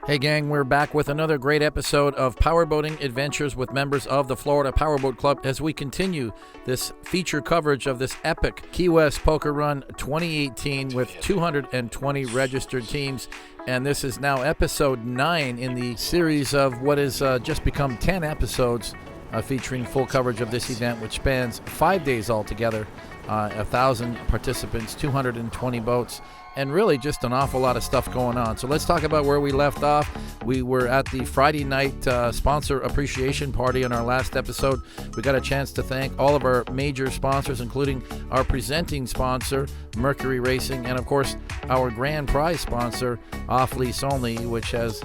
Hey gang, we're back with another great episode of Powerboating Adventures with members of the Florida Powerboat Club as we continue this feature coverage of this epic Key West Poker Run 2018 with 220 registered teams. And this is now episode 9 in the series of what has just become 10 episodes featuring full coverage of this event, which spans 5 days altogether, 1,000 participants, 220 boats, and really just an awful lot of stuff going on. So let's talk about where we left off. We were at the Friday night sponsor appreciation party in our last episode. We got a chance to thank all of our major sponsors, including our presenting sponsor, Mercury Racing, and of course our grand prize sponsor, Off Lease Only, which has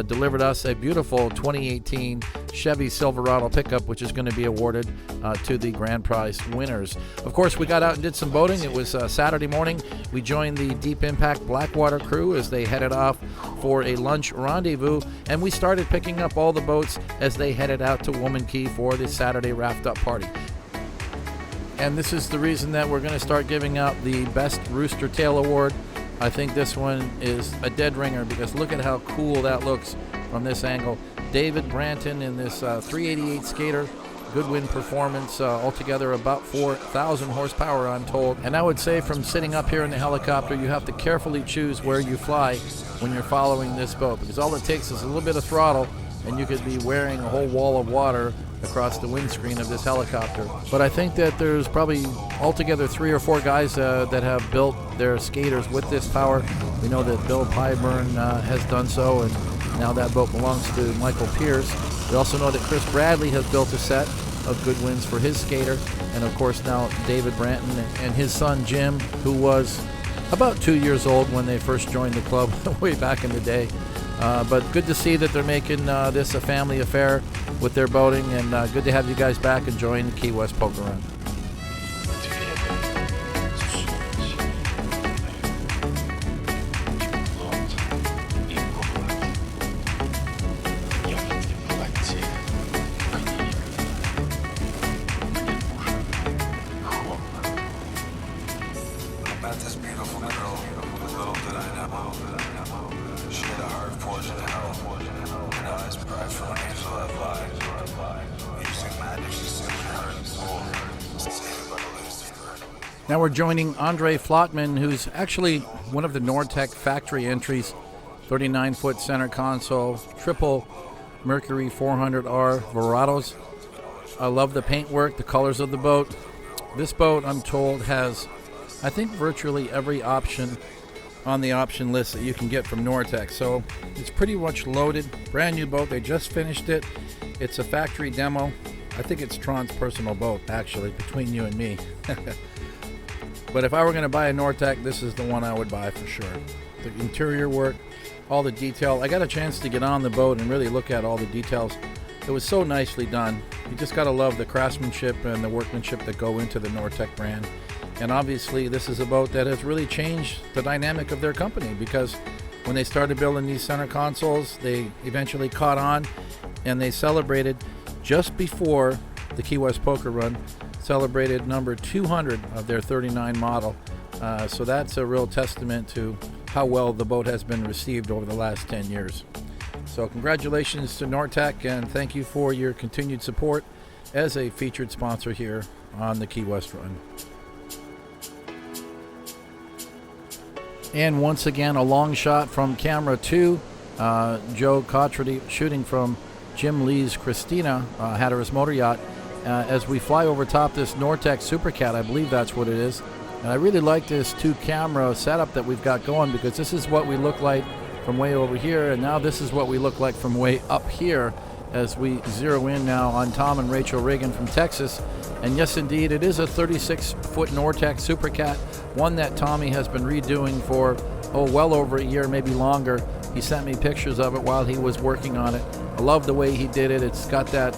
delivered us a beautiful 2018 Chevy Silverado pickup, which is going to be awarded to the grand prize winners. Of course, we got out and did some boating. It was Saturday morning. We joined the Deep Impact Blackwater crew as they headed off for a lunch rendezvous, and we started picking up all the boats as they headed out to Woman Key for the Saturday Raft Up party. And this is the reason that we're going to start giving out the Best Rooster Tail Award. I think this one is a dead ringer because look at how cool that looks from this angle. David Branton in this 388 skater, good wind performance, altogether about 4,000 horsepower I'm told. And I would say from sitting up here in the helicopter, you have to carefully choose where you fly when you're following this boat, because all it takes is a little bit of throttle and you could be wearing a whole wall of water across the windscreen of this helicopter. But I think that there's probably altogether 3 or 4 guys that have built their skaters with this power. We know that Bill Pyburn has done so, and now that boat belongs to Michael Pierce. We also know that Chris Bradley has built a set of good winds for his skater, and of course now David Branton and his son Jim, who was about 2 years old when they first joined the club way back in the day. But good to see that they're making this a family affair with their boating, and good to have you guys back enjoying the Key West Poker Run. Now we're joining Andre Flotman, who's actually one of the Nortec factory entries, 39-foot center console, triple Mercury 400R Verados. I love the paintwork, the colors of the boat. This boat, I'm told, has, I think, virtually every option on the option list that you can get from Nortec. So it's pretty much loaded. Brand new boat. They just finished it. It's a factory demo. I think it's Tron's personal boat, actually, between you and me. But if I were going to buy a Nortec, this is the one I would buy for sure. The interior work, all the detail. I got a chance to get on the boat and really look at all the details. It was so nicely done. You just got to love the craftsmanship and the workmanship that go into the Nortec brand. And obviously, this is a boat that has really changed the dynamic of their company, because when they started building these center consoles, they eventually caught on, and they celebrated just before the Key West Poker Run, celebrated number 200 of their 39 model. So that's a real testament to how well the boat has been received over the last 10 years. So congratulations to Nortec, and thank you for your continued support as a featured sponsor here on the Key West Run. And once again, a long shot from camera 2. Joe Cottrady shooting from Jim Lee's Christina, Hatteras Motor Yacht, as we fly over top this Nortec Supercat. I believe that's what it is. And I really like this 2-camera setup that we've got going, because this is what we look like from way over here, and now this is what we look like from way up here as we zero in now on Tom and Rachel Ragan from Texas. And yes, indeed, it is a 36-foot Nortec Supercat, one that Tommy has been redoing for, well over a year, maybe longer. He sent me pictures of it while he was working on it. I love the way he did it. It's got that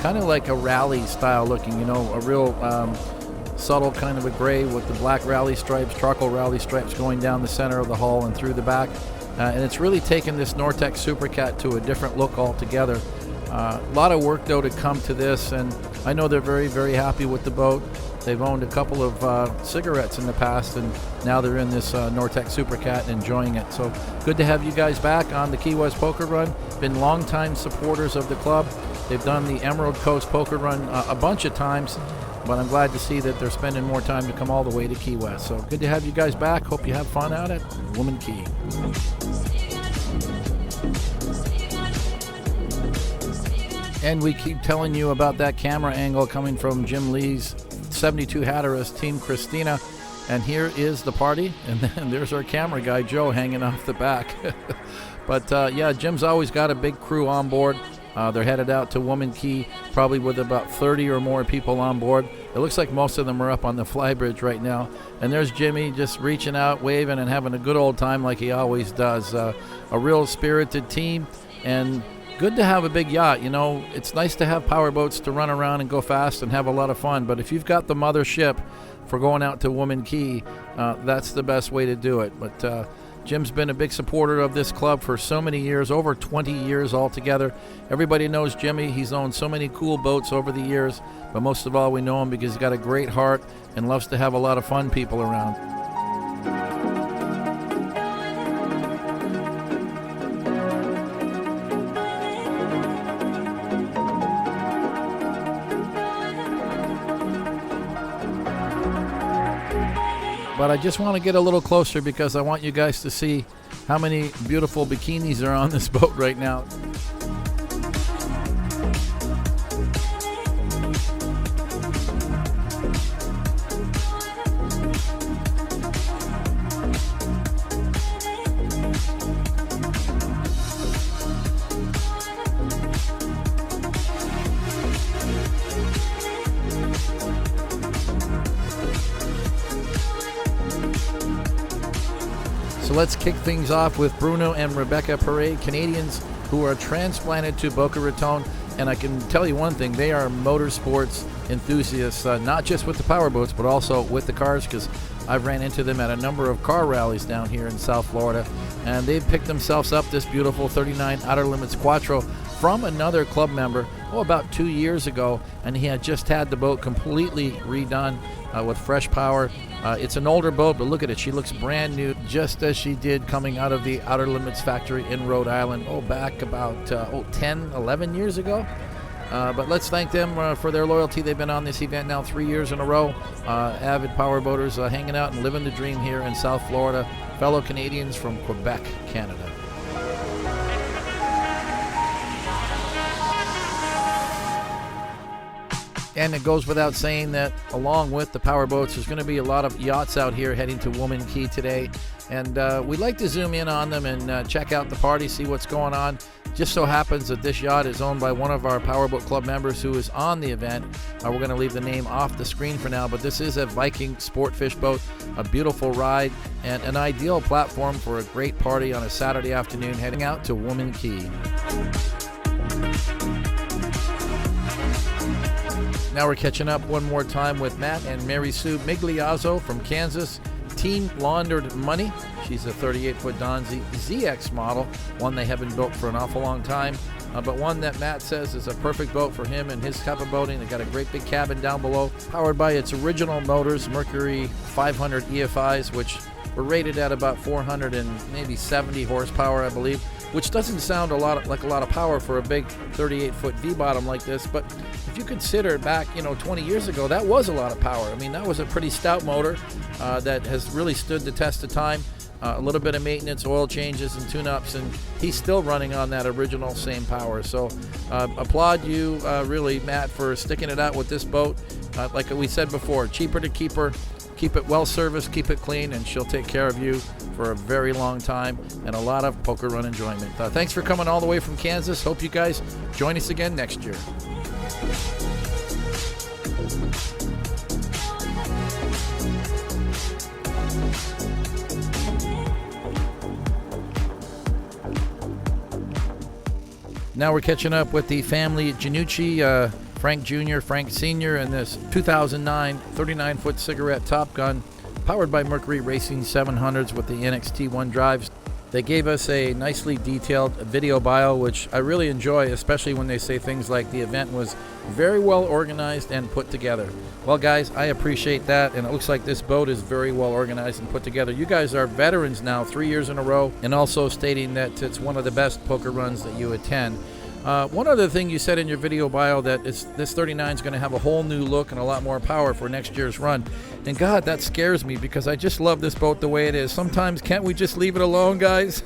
kind of like a rally style looking, a real subtle kind of a gray with the black rally stripes, charcoal rally stripes going down the center of the hull and through the back. And it's really taken this Nortec Supercat to a different look altogether. A lot of work, though, to come to this, and I know they're very, very happy with the boat. They've owned a couple of cigarettes in the past, and now they're in this Nortec Super Cat and enjoying it. So good to have you guys back on the Key West Poker Run. Been longtime supporters of the club. They've done the Emerald Coast Poker Run a bunch of times, but I'm glad to see that they're spending more time to come all the way to Key West. So good to have you guys back. Hope you have fun out at Woman Key. And we keep telling you about that camera angle coming from Jim Lee's 72 Hatteras Team Christina. And here is the party, and then there's our camera guy, Joe, hanging off the back. But yeah, Jim's always got a big crew on board. They're headed out to Woman Key, probably with about 30 or more people on board. It looks like most of them are up on the flybridge right now. And there's Jimmy just reaching out, waving, and having a good old time like he always does. A real spirited team, and good to have a big yacht. You know, it's nice to have power boats to run around and go fast and have a lot of fun. But if you've got the mothership for going out to Woman Key, that's the best way to do it. But Jim's been a big supporter of this club for so many years, over 20 years altogether. Everybody knows Jimmy. He's owned so many cool boats over the years, but most of all, we know him because he's got a great heart and loves to have a lot of fun people around. But I just want to get a little closer because I want you guys to see how many beautiful bikinis are on this boat right now. So let's kick things off with Bruno and Rebecca Perret, Canadians who are transplanted to Boca Raton. And I can tell you one thing, they are motorsports enthusiasts, not just with the powerboats, but also with the cars, because I've ran into them at a number of car rallies down here in South Florida. And they've picked themselves up this beautiful 39 Outer Limits Quattro from another club member, about 2 years ago, and he had just had the boat completely redone with fresh power. It's an older boat, but look at it. She looks brand new, just as she did coming out of the Outer Limits factory in Rhode Island, back about 10, 11 years ago. But let's thank them for their loyalty. They've been on this event now 3 years in a row. Avid powerboaters hanging out and living the dream here in South Florida. Fellow Canadians from Quebec, Canada. And it goes without saying that along with the powerboats, there's going to be a lot of yachts out here heading to Woman Key today. And we'd like to zoom in on them and check out the party, see what's going on. Just so happens that this yacht is owned by one of our Powerboat Club members who is on the event. We're going to leave the name off the screen for now, but this is a Viking sport fish boat, a beautiful ride, and an ideal platform for a great party on a Saturday afternoon heading out to Woman Key. Now we're catching up one more time with Matt and Mary Sue Migliazzo from Kansas. Team Laundered Money. She's a 38-foot Donzi ZX model, one they haven't built for an awful long time, but one that Matt says is a perfect boat for him and his type of boating. They got a great big cabin down below, powered by its original motors, Mercury 500 EFIs, which were rated at about 470 horsepower, I believe, which doesn't sound like a lot of power for a big 38-foot V-bottom like this, but if you consider back, 20 years ago, that was a lot of power. I mean, that was a pretty stout motor that has really stood the test of time. A little bit of maintenance, oil changes, and tune-ups, and he's still running on that original same power. So applaud you, really, Matt, for sticking it out with this boat. Like we said before, cheaper to keep her. Keep it well-serviced, keep it clean, and she'll take care of you for a very long time and a lot of poker run enjoyment. Thanks for coming all the way from Kansas. Hope you guys join us again next year. Now we're catching up with the family Giannucci, Frank Jr., Frank Sr., and this 2009 39-foot cigarette Top Gun, powered by Mercury Racing 700s with the NXT1 drives. They gave us a nicely detailed video bio, which I really enjoy, especially when they say things like the event was very well organized and put together. Well, guys, I appreciate that, and it looks like this boat is very well organized and put together. You guys are veterans now, 3 years in a row, and also stating that it's one of the best poker runs that you attend. One other thing you said in your video bio, that this 39 is going to have a whole new look and a lot more power for next year's run. And God, that scares me, because I just love this boat the way it is. Sometimes can't we just leave it alone, guys?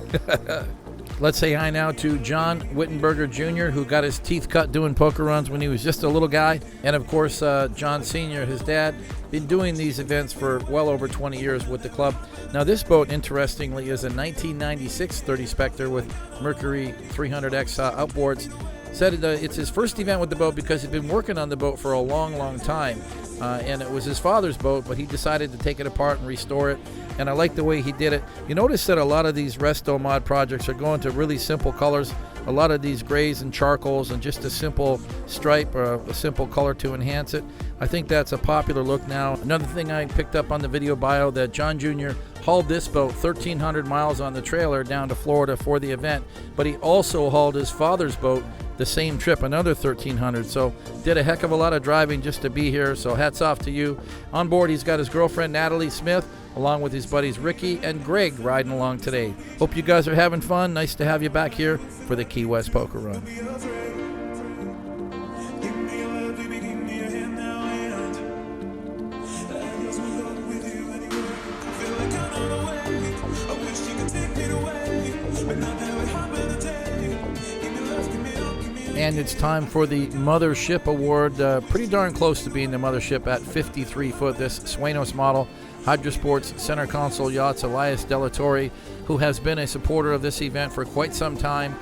Let's say hi now to John Wittenberger Jr., who got his teeth cut doing poker runs when he was just a little guy. And of course, John Sr., his dad, been doing these events for well over 20 years with the club. Now, this boat, interestingly, is a 1996 30 Spectre with Mercury 300X outboards. Said it's his first event with the boat because he'd been working on the boat for a long, long time. And it was his father's boat, but he decided to take it apart and restore it. And I like the way he did it. You notice that a lot of these restomod projects are going to really simple colors. A lot of these grays and charcoals and just a simple stripe or a simple color to enhance it. I think that's a popular look now. Another thing I picked up on the video bio, that John Jr. hauled this boat 1,300 miles on the trailer down to Florida for the event, but he also hauled his father's boat the same trip, another 1,300. So did a heck of a lot of driving just to be here. So hats off to you. On board, he's got his girlfriend Natalie Smith, along with his buddies Ricky and Greg, riding along today. Hope you guys are having fun. Nice to have you back here for the Key West Poker Run. And it's time for the Mothership Award. Pretty darn close to being the Mothership at 53 foot. This Suenos model, Hydra-Sports center console yachts, Elias Delatorre, who has been a supporter of this event for quite some time.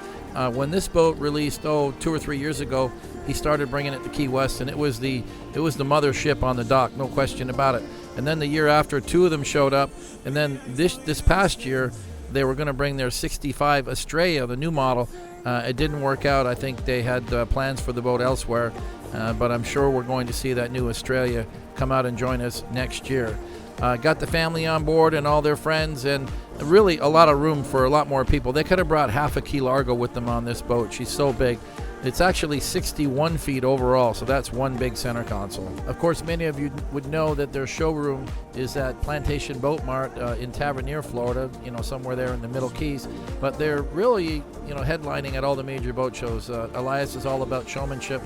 When this boat released, 2 or 3 years ago, he started bringing it to Key West, and it was the mothership on the dock, no question about it. And then the year after, 2 of them showed up, and then this past year, they were going to bring their 65 Estrella, the new model. It didn't work out. I think they had plans for the boat elsewhere, but I'm sure we're going to see that new Estrella come out and join us next year. Got the family on board and all their friends, and really a lot of room for a lot more people. They could have brought half a Key Largo with them on this boat. She's so big. It's actually 61 feet overall, so that's one big center console. Of course, many of you would know that their showroom is at Plantation Boat Mart in Tavernier, Florida, somewhere there in the Middle Keys. But they're really, headlining at all the major boat shows. Elias is all about showmanship.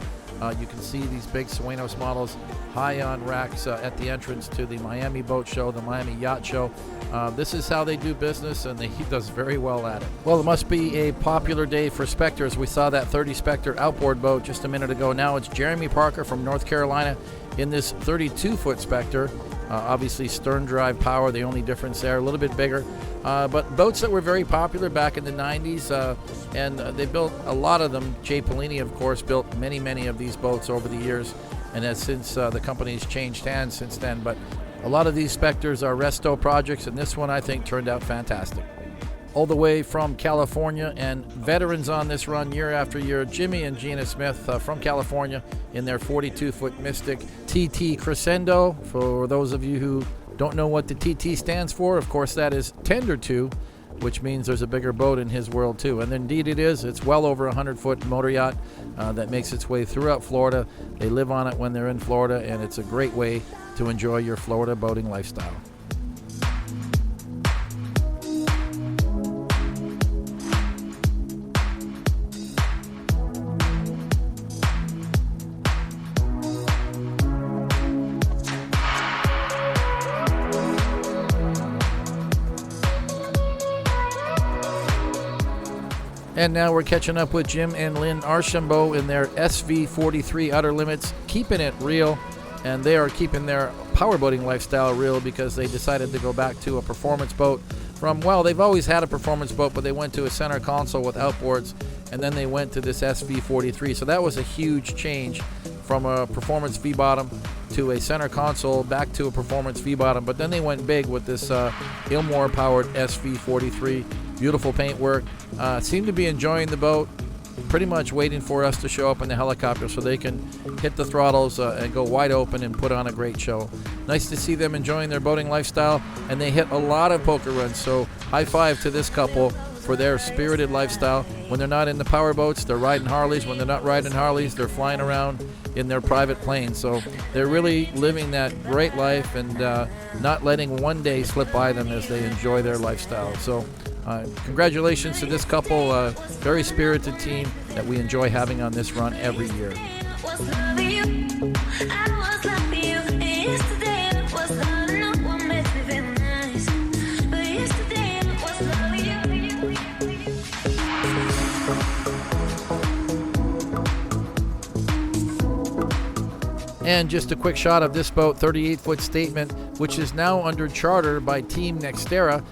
You can see these big Suenos models high on racks at the entrance to the Miami Boat Show, the Miami Yacht Show. This is how they do business, and he does very well at it. Well, it must be a popular day for Spectres. We saw that 30 Spectre outboard boat just a minute ago. Now it's Jeremy Parker from North Carolina in this 32-foot Spectre. Obviously stern drive power, the only difference there, a little bit bigger. But boats that were very popular back in the 90s, and they built a lot of them. Jay Pellini, of course, built many of these boats over the years, and has since the company's changed hands since then. But a lot of these Spectres are resto projects, and this one I think turned out fantastic. All the way from California, and veterans on this run year after year, Jimmy and Gina Smith from California in their 42-foot Mystic TT Crescendo. For those of you who don't know what the TT stands for, of course that is tender to, which means there's a bigger boat in his world too. And indeed it is. It's well over a 100-foot motor yacht that makes its way throughout Florida. They live on it when they're in Florida, and it's a great way to enjoy your Florida boating lifestyle. And now we're catching up with Jim and Lynn Archambault in their SV43 Outer Limits, keeping it real. And they are keeping their powerboating lifestyle real because they decided to go back to a performance boat they've always had a performance boat, but they went to a center console with outboards, and then they went to this SV43. So that was a huge change from a performance V-bottom to a center console back to a performance V-bottom. But then they went big with this Ilmore-powered SV43. Beautiful paintwork. Seem to be enjoying the boat. Pretty much waiting for us to show up in the helicopter so they can hit the throttles and go wide open and put on a great show. Nice to see them enjoying their boating lifestyle, and they hit a lot of poker runs. So high five to this couple for their spirited lifestyle. When they're not in the power boats, they're riding Harleys. When they're not riding Harleys, they're flying around in their private planes. So they're really living that great life and not letting one day slip by them as they enjoy their lifestyle. So congratulations to this couple, very spirited team that we enjoy having on this run every year. And just a quick shot of this boat, 38-foot Statement, which is now under charter by Team Nextera.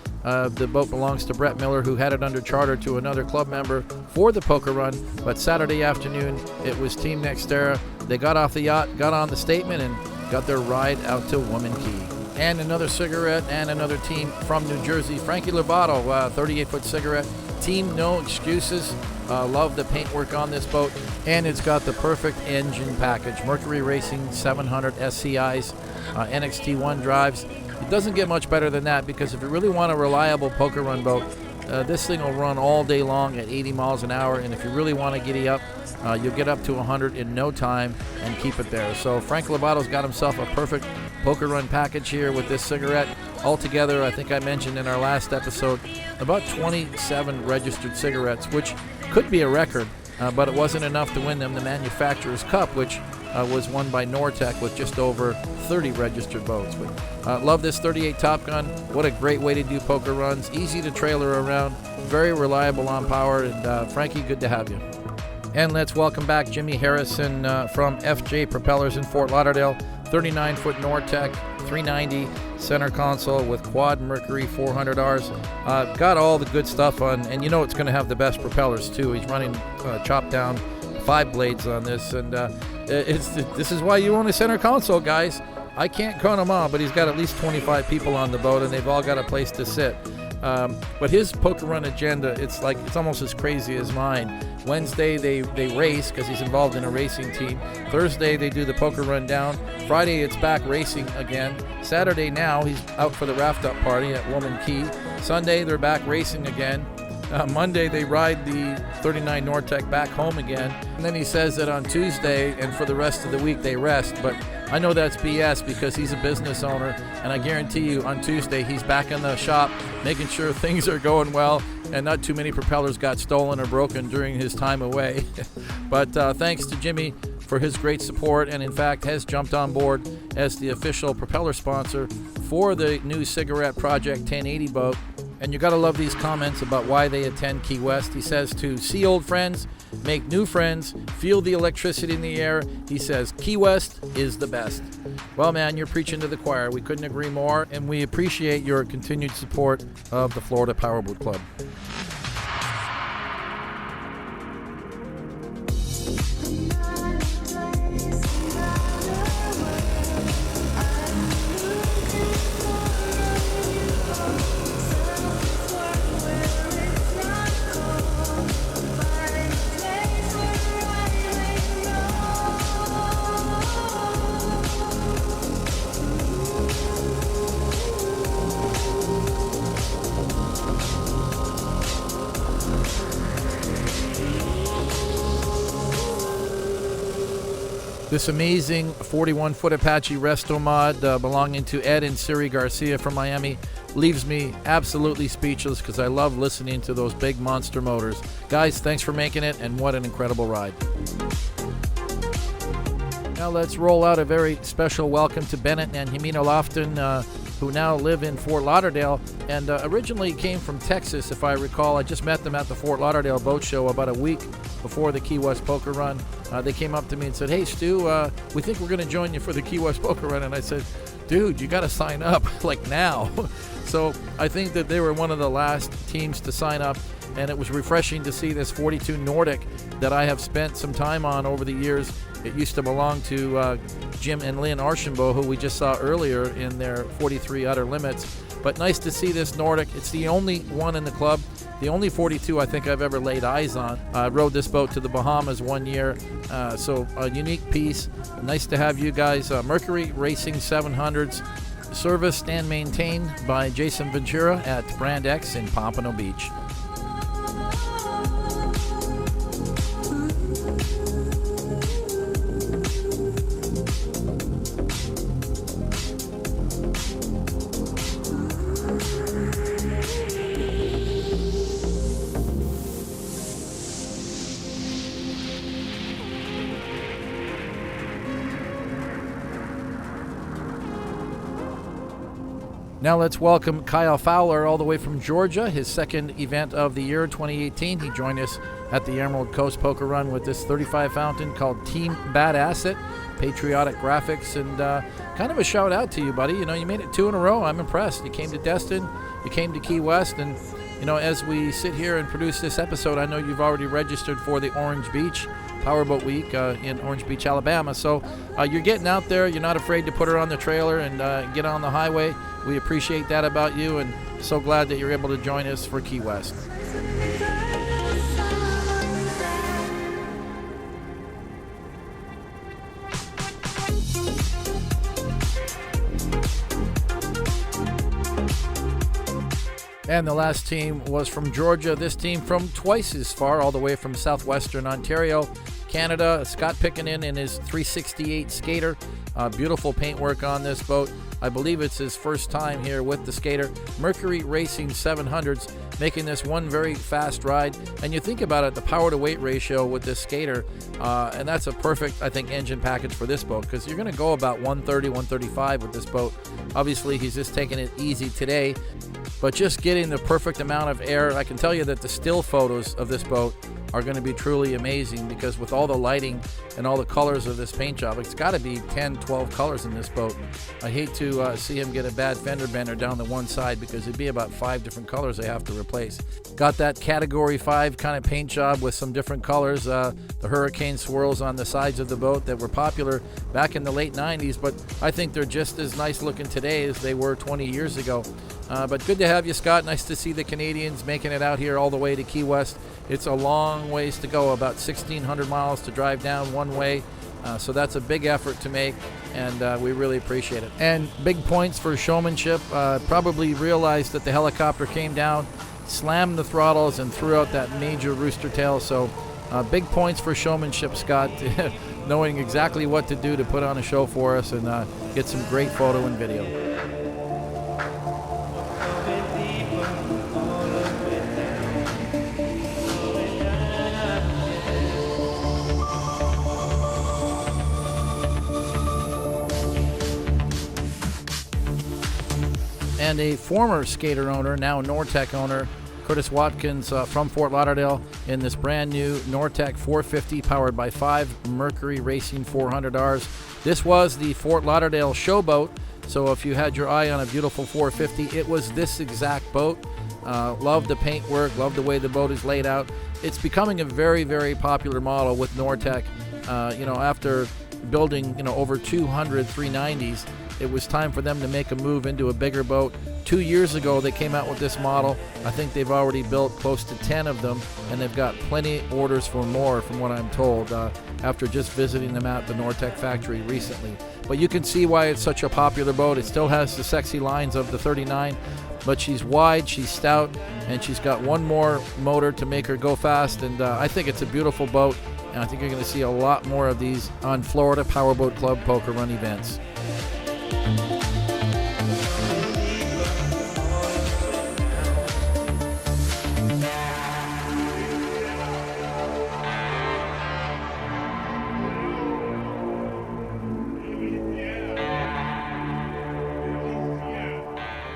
The boat belongs to Brett Miller, who had it under charter to another club member for the poker run. But Saturday afternoon, it was Team Nextera. They got off the yacht, got on the Statement, and got their ride out to Woman Key. And another cigarette and another team from New Jersey, Frankie Lovato, 38-foot cigarette. Team No Excuses. Love the paintwork on this boat, and it's got the perfect engine package. Mercury Racing 700 SCIs, NXT1 drives. It doesn't get much better than that, because if you really want a reliable poker run boat, this thing will run all day long at 80 miles an hour, and if you really want to giddy up, you'll get up to 100 in no time and keep it there. So Frank Lovato's got himself a perfect poker run package here with this cigarette. Altogether, I think I mentioned in our last episode, about 27 registered cigarettes, which could be a record, but it wasn't enough to win them the Manufacturer's Cup, which was won by Nortec with just over 30 registered boats. But love this 38 Top Gun. What a great way to do poker runs. Easy to trailer around, very reliable on power, and Frankie, good to have you. And let's welcome back Jimmy Harrison from FJ Propellers in Fort Lauderdale. 39-foot Nortec, 390 center console with quad Mercury 400Rs. Got all the good stuff on, and you know it's going to have the best propellers too. He's running chopped down 5 blades on this, and this is why you own a center console, guys. I can't count them all, but he's got at least 25 people on the boat, and they've all got a place to sit. But his poker run agenda, it's almost as crazy as mine. Wednesday they race because he's involved in a racing team. Thursday they do the poker run down. Friday it's back racing again. Saturday now he's out for the raft up party at Woman Key. Sunday they're back racing again. Monday they ride the 39 Nortec back home again. And then he says that on Tuesday and for the rest of the week they rest. But I know that's BS, because he's a business owner, and I guarantee you on Tuesday he's back in the shop making sure things are going well and not too many propellers got stolen or broken during his time away. But thanks to Jimmy for his great support, and in fact has jumped on board as the official propeller sponsor for the new Cigarette Project 1080 boat. And you got to love these comments about why they attend Key West. He says to see old friends, make new friends, feel the electricity in the air. He says Key West is the best. Well, man, you're preaching to the choir. We couldn't agree more, and we appreciate your continued support of the Florida Powerboat Club. This amazing 41-foot Apache restomod belonging to Ed and Siri Garcia from Miami leaves me absolutely speechless, because I love listening to those big monster motors. Guys, thanks for making it, and what an incredible ride. Now let's roll out a very special welcome to Bennett and Jimena Lofton, who now live in Fort Lauderdale, and originally came from Texas, if I recall. I just met them at the Fort Lauderdale Boat Show about a week before the Key West Poker Run. They came up to me and said, "Hey, Stu, we think we're going to join you for the Key West Poker Run." And I said, "Dude, you got to sign up, like now." So I think that they were one of the last teams to sign up, and it was refreshing to see this 42 Nordic that I have spent some time on over the years. It used to belong to Jim and Lynn Archambault, who we just saw earlier in their 43 Outer Limits. But nice to see this Nordic. It's the only one in the club, the only 42 I think I've ever laid eyes on. I rode this boat to the Bahamas one year, so a unique piece. Nice to have you guys. Mercury Racing 700s, serviced and maintained by Jason Ventura at Brand X in Pompano Beach. Now let's welcome Kyle Fowler all the way from Georgia, his second event of the year, 2018. He joined us at the Emerald Coast Poker Run with this 35 fountain called Team Badass It. Patriotic graphics, and kind of a shout out to you, buddy. You know, you made it 2 in a row. I'm impressed. You came to Destin, you came to Key West, and you know, as we sit here and produce this episode, I know you've already registered for the Orange Beach Powerboat Week in Orange Beach, Alabama. So you're getting out there. You're not afraid to put her on the trailer and get on the highway. We appreciate that about you, and so glad that you're able to join us for Key West. And the last team was from Georgia. This team from twice as far, all the way from southwestern Ontario, Canada. Scott Pickenen in his 368 skater. Beautiful paintwork on this boat. I believe it's his first time here with the skater. Mercury Racing 700s, making this one very fast ride. And you think about it, the power to weight ratio with this skater, and that's a perfect, I think, engine package for this boat, because you're going to go about 130, 135 with this boat. Obviously, he's just taking it easy today, but just getting the perfect amount of air. I can tell you that the still photos of this boat are going to be truly amazing, because with all the lighting and all the colors of this paint job, it's got to be 10, 12 colors in this boat. I hate to see him get a bad fender bender down the one side, because it'd be about 5 different colors they have to replace. Got that category 5 kind of paint job with some different colors. The hurricane swirls on the sides of the boat that were popular back in the late 90s, but I think they're just as nice looking today as they were 20 years ago. But good to have you, Scott. Nice to see the Canadians making it out here all the way to Key West. It's a long ways to go, about 1,600 miles to drive down one way. So that's a big effort to make, and we really appreciate it. And big points for showmanship. Probably realized that the helicopter came down, slammed the throttles, and threw out that major rooster tail. So big points for showmanship, Scott, knowing exactly what to do to put on a show for us and get some great photo and video. And a former skater owner, now Nortec owner, Curtis Watkins from Fort Lauderdale, in this brand new Nortec 450 powered by 5 Mercury Racing 400Rs. This was the Fort Lauderdale showboat, so if you had your eye on a beautiful 450, it was this exact boat. Love the paintwork, love the way the boat is laid out. It's becoming a very, very popular model with Nortec. After building over 200 390s, it was time for them to make a move into a bigger boat. 2 years ago, they came out with this model. I think they've already built close to 10 of them, and they've got plenty orders for more, from what I'm told, after just visiting them at the Nortec factory recently. But you can see why it's such a popular boat. It still has the sexy lines of the 39, but she's wide, she's stout, and she's got one more motor to make her go fast, and I think it's a beautiful boat, and I think you're going to see a lot more of these on Florida Powerboat Club Poker Run events.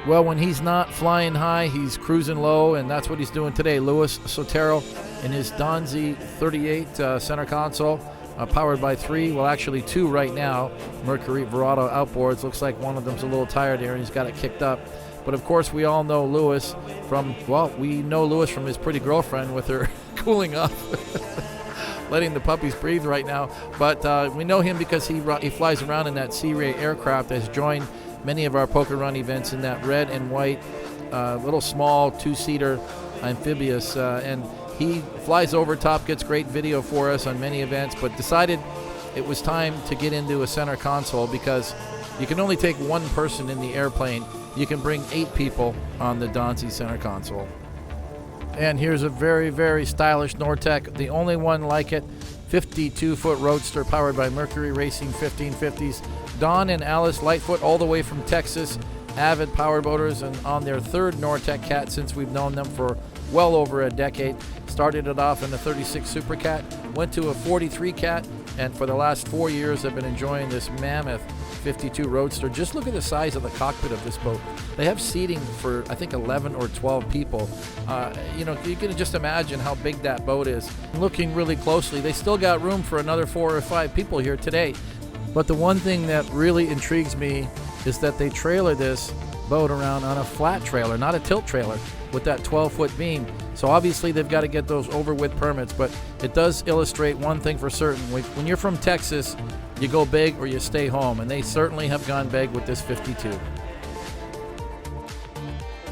Well, when he's not flying high, he's cruising low, and that's what he's doing today. Louis Sotero in his Donzi 38 center console, powered by 3, well, actually 2 right now, Mercury Verado outboards. Looks like one of them's a little tired here, and he's got it kicked up. But of course, we all know Louis from his pretty girlfriend with her cooling off, letting the puppies breathe right now. But we know him because he flies around in that Sea Ray aircraft, has joined many of our poker run events in that red and white, little small 2-seater amphibious, and he flies over top, gets great video for us on many events, but decided it was time to get into a center console, because you can only take one person in the airplane. You can bring 8 people on the Donzi center console. And here's a very, very stylish Nortec, the only one like it, 52-foot Roadster powered by Mercury Racing 1550s. Don and Alice Lightfoot, all the way from Texas, avid powerboaters, and on their 3rd Nortec Cat since we've known them for well over a decade. Started it off in a 36 Super Cat, went to a 43 Cat, and for the last 4 years have been enjoying this mammoth 52 Roadster. Just look at the size of the cockpit of this boat. They have seating for, I think, 11 or 12 people. You can just imagine how big that boat is. Looking really closely, they still got room for another 4 or 5 people here today. But the one thing that really intrigues me is that they trailer this boat around on a flat trailer, not a tilt trailer, with that 12-foot beam. So obviously they've got to get those over-width permits, but it does illustrate one thing for certain. When you're from Texas, you go big or you stay home, and they certainly have gone big with this 52.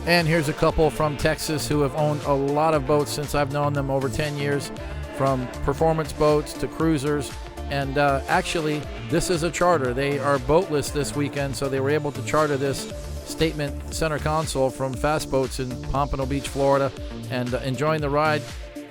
And here's a couple from Texas who have owned a lot of boats since I've known them, over 10 years, from performance boats to cruisers. And actually, this is a charter. They are boatless this weekend, so they were able to charter this Statement center console from Fast Boats in Pompano Beach, Florida, and enjoying the ride.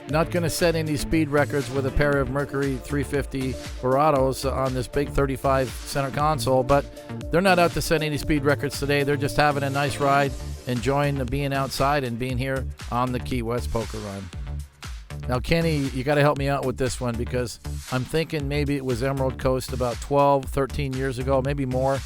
Not going to set any speed records with a pair of Mercury 350 Verados on this big 35 center console, but they're not out to set any speed records today. They're just having a nice ride, enjoying the being outside and being here on the Key West Poker Run. Now, Kenny, you got to help me out with this one, because I'm thinking maybe it was Emerald Coast about 12, 13 years ago, maybe more,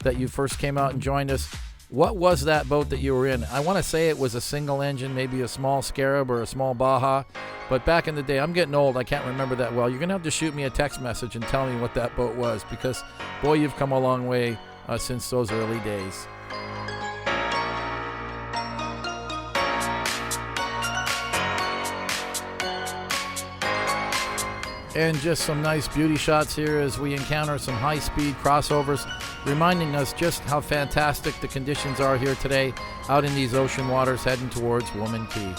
that you first came out and joined us. What was that boat that you were in? I want to say it was a single engine, maybe a small Scarab or a small Baja. But back in the day, I'm getting old, I can't remember that well. You're going to have to shoot me a text message and tell me what that boat was, because, boy, you've come a long way since those early days. And just some nice beauty shots here as we encounter some high-speed crossovers, reminding us just how fantastic the conditions are here today out in these ocean waters heading towards Woman Key.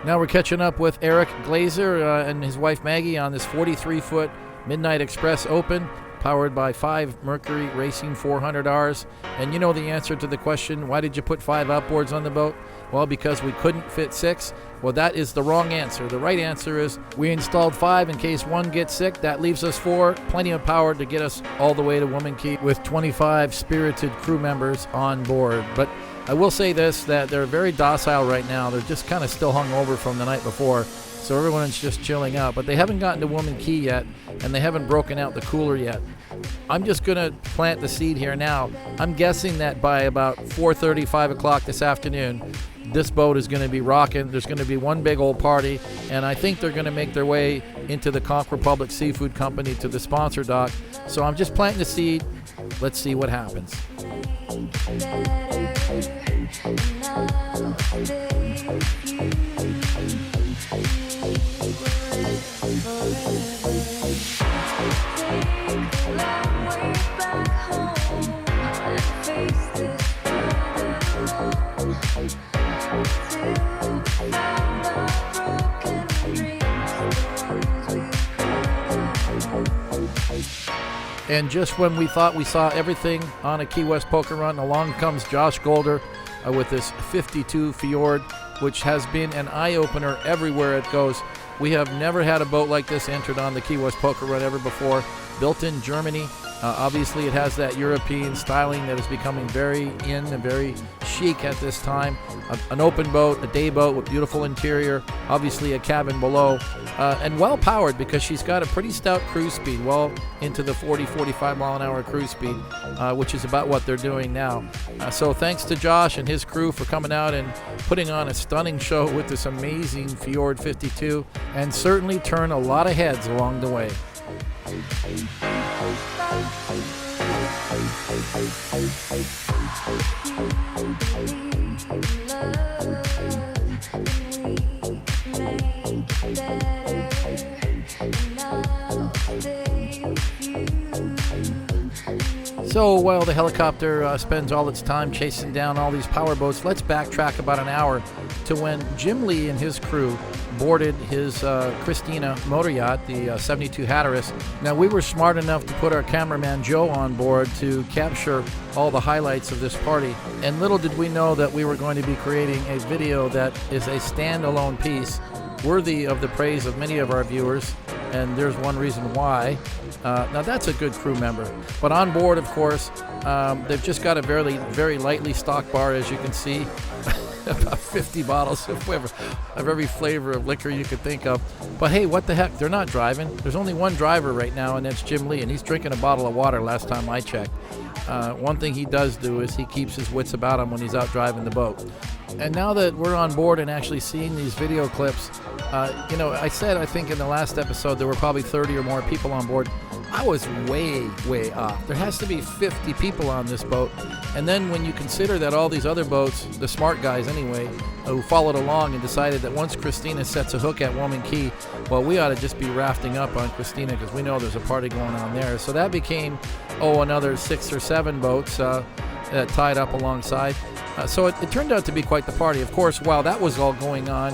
Now we're catching up with Eric Glazer and his wife Maggie on this 43-foot Midnight Express Open, powered by 5 Mercury Racing 400Rs. And you know the answer to the question, why did you put 5 outboards on the boat? Well, because we couldn't fit 6. Well, that is the wrong answer. The right answer is we installed 5 in case one gets sick. That leaves us 4. Plenty of power to get us all the way to Woman Key with 25 spirited crew members on board. But I will say this, that they're very docile right now. They're just kind of still hung over from the night before. So everyone's just chilling out. But they haven't gotten to Woman Key yet, and they haven't broken out the cooler yet. I'm just going to plant the seed here now. I'm guessing that by about 4:30, 5 o'clock this afternoon, this boat is going to be rocking. There's going to be one big old party, and I think they're going to make their way into the Conch Republic Seafood Company to the sponsor dock. So I'm just planting the seed. Let's see what happens. And just when we thought we saw everything on a Key West Poker Run, along comes Josh Golder with this 52 Fjord, which has been an eye-opener everywhere it goes. We have never had a boat like this entered on the Key West Poker Run ever before. Built in Germany. Obviously, it has that European styling that is becoming very in and very chic at this time. An open boat, a day boat with beautiful interior, obviously a cabin below, and well powered because she's got a pretty stout cruise speed, well into the 40-45 mile an hour cruise speed, which is about what they're doing now. So thanks to Josh and his crew for coming out and putting on a stunning show with this amazing Fjord 52, and certainly turn a lot of heads along the way. So while the helicopter spends all its time chasing down all these power boats, let's backtrack about an hour to when Jim Lee and his crew boarded his Christina motor yacht, the 72 Hatteras. Now, we were smart enough to put our cameraman Joe on board to capture all the highlights of this party. And little did we know that we were going to be creating a video that is a standalone piece worthy of the praise of many of our viewers. And there's one reason why. Now, that's a good crew member. But on board, of course, they've just got a very, very lightly stocked bar, as you can see. about 50 bottles of every flavor of liquor you could think of. But hey, what the heck? They're not driving. There's only one driver right now, and that's Jim Lee, and he's drinking a bottle of water last time I checked. One thing he does do is he keeps his wits about him when he's out driving the boat. And now that we're on board and actually seeing these video clips, I said, I think in the last episode, there were probably 30 or more people on board. I was way, way off. There has to be 50 people on this boat. And then when you consider that all these other boats, the smart guys anyway, who followed along and decided that once Christina sets a hook at Woman Key, well, we ought to just be rafting up on Christina because we know there's a party going on there. So that became, another 6 or 7 boats that tied up alongside. So it turned out to be quite the party. Of course, while that was all going on,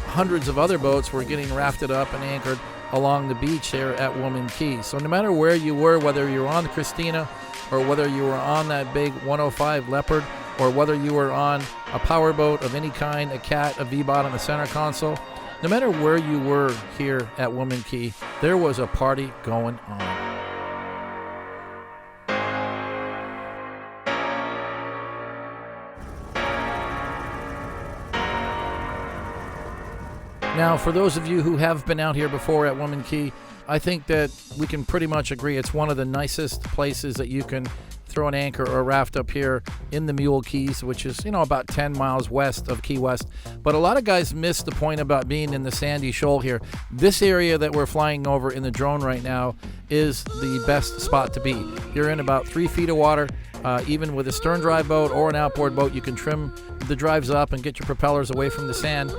hundreds of other boats were getting rafted up and anchored along the beach here at Woman Key. So no matter where you were, whether you were on the Christina or whether you were on that big 105 Leopard or whether you were on a powerboat of any kind, a Cat, a V-bottom, a center console, no matter where you were here at Woman Key, there was a party going on. Now, for those of you who have been out here before at Woman Key, I think that we can pretty much agree it's one of the nicest places that you can throw an anchor or a raft up here in the Mule Keys, which is, about 10 miles west of Key West. But a lot of guys miss the point about being in the sandy shoal here. This area that we're flying over in the drone right now is the best spot to be. You're in about 3 feet of water. Even with a stern drive boat or an outboard boat, you can trim the drives up and get your propellers away from the sand,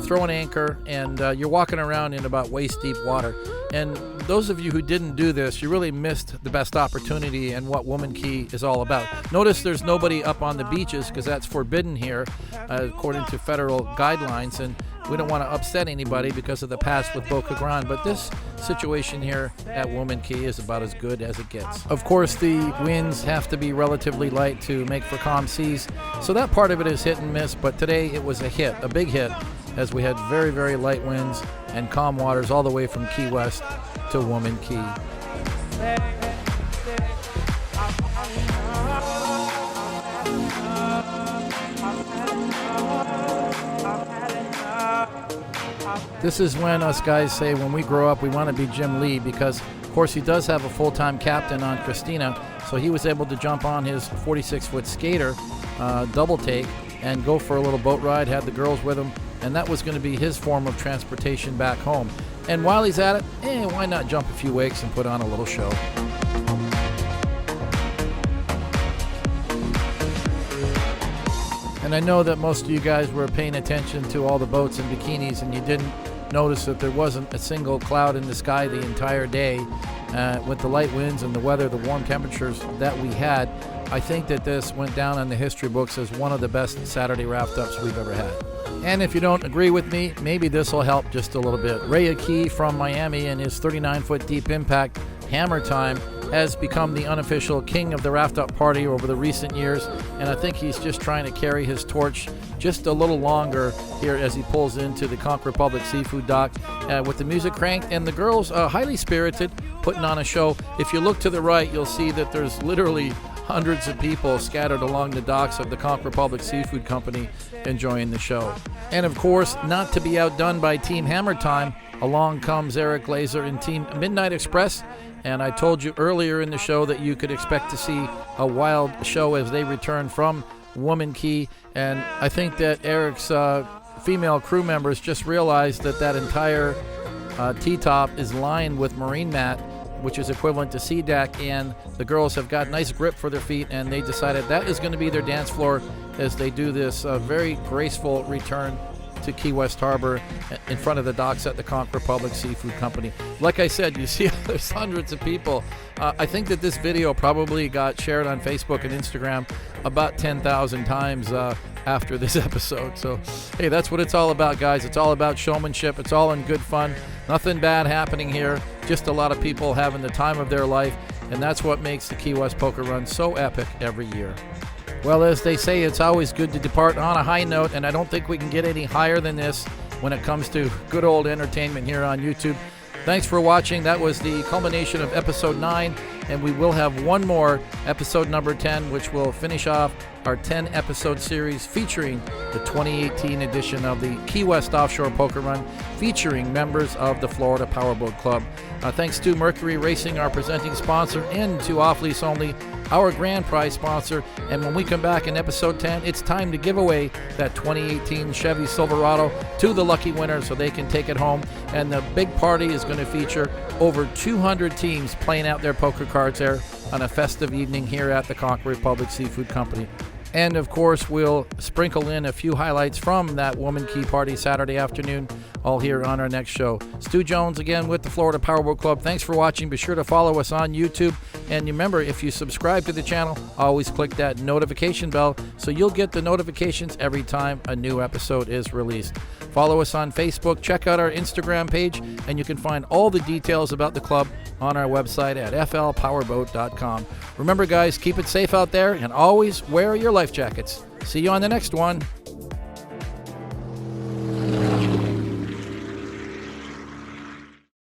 throw an anchor, and you're walking around in about waist deep water. And those of you who didn't do this, you really missed the best opportunity and what Woman Key is all about. Notice there's nobody up on the beaches because that's forbidden here according to federal guidelines, and we don't want to upset anybody because of the past with Boca Grande, but this situation here at Woman Key is about as good as it gets. Of course, the winds have to be relatively light to make for calm seas, so that part of it is hit and miss, but today it was a big hit, as we had very, very light winds and calm waters all the way from Key West to Woman Key. This is when us guys say when we grow up we want to be Jim Lee, because of course he does have a full-time captain on Christina, so he was able to jump on his 46-foot skater double take and go for a little boat ride, had the girls with him, and that was going to be his form of transportation back home. And while he's at it, why not jump a few wakes and put on a little show? And I know that most of you guys were paying attention to all the boats and bikinis, and you didn't notice that there wasn't a single cloud in the sky the entire day. With the light winds and the weather, the warm temperatures that we had, I think that this went down on the history books as one of the best Saturday raft-ups we've ever had. And if you don't agree with me, maybe this will help just a little bit. Ray Akey from Miami and his 39-foot Deep Impact Hammer Time has become the unofficial king of the raft-up party over the recent years, and I think he's just trying to carry his torch just a little longer here as he pulls into the Conch Republic Seafood Dock with the music cranked and the girls highly spirited, putting on a show. If you look to the right, you'll see that there's literally hundreds of people scattered along the docks of the Conch Republic Seafood Company enjoying the show. And of course, not to be outdone by Team Hammer Time, along comes Eric Glazer and Team Midnight Express. And I told you earlier in the show that you could expect to see a wild show as they return from Woman Key. And I think that Eric's female crew members just realized that that entire T-top is lined with marine mat, which is equivalent to sea deck, and the girls have got nice grip for their feet, and they decided that is going to be their dance floor as they do this very graceful return to Key West Harbor in front of the docks at the Conch Republic Seafood Company. Like I said, you see there's hundreds of people. I think that this video probably got shared on Facebook and Instagram about 10,000 times after this episode. So, hey, that's what it's all about, guys. It's all about showmanship. It's all in good fun. Nothing bad happening here. Just a lot of people having the time of their life, and that's what makes the Key West Poker Run so epic every year. Well, as they say, it's always good to depart on a high note, and I don't think we can get any higher than this when it comes to good old entertainment here on YouTube. Thanks for watching. That was the culmination of Episode 9 and we will have one more, episode number 10, which will finish off our 10-episode series featuring the 2018 edition of the Key West Offshore Poker Run, featuring members of the Florida Powerboat Club. Thanks to Mercury Racing, our presenting sponsor, and to Off Lease Only, our grand prize sponsor. And when we come back in episode 10, it's time to give away that 2018 Chevy Silverado to the lucky winner so they can take it home. And the big party is going to feature over 200 teams playing out their poker cards there on a festive evening here at the Conquer Republic Seafood Company. And of course, we'll sprinkle in a few highlights from that Woman Key Party Saturday afternoon, all here on our next show. Stu Jones again with the Florida Powerboat Club. Thanks for watching. Be sure to follow us on YouTube. And remember, if you subscribe to the channel, always click that notification bell so you'll get the notifications every time a new episode is released. Follow us on Facebook, check out our Instagram page, and you can find all the details about the club on our website at flpowerboat.com. Remember, guys, keep it safe out there and always wear your life jackets. See you on the next one.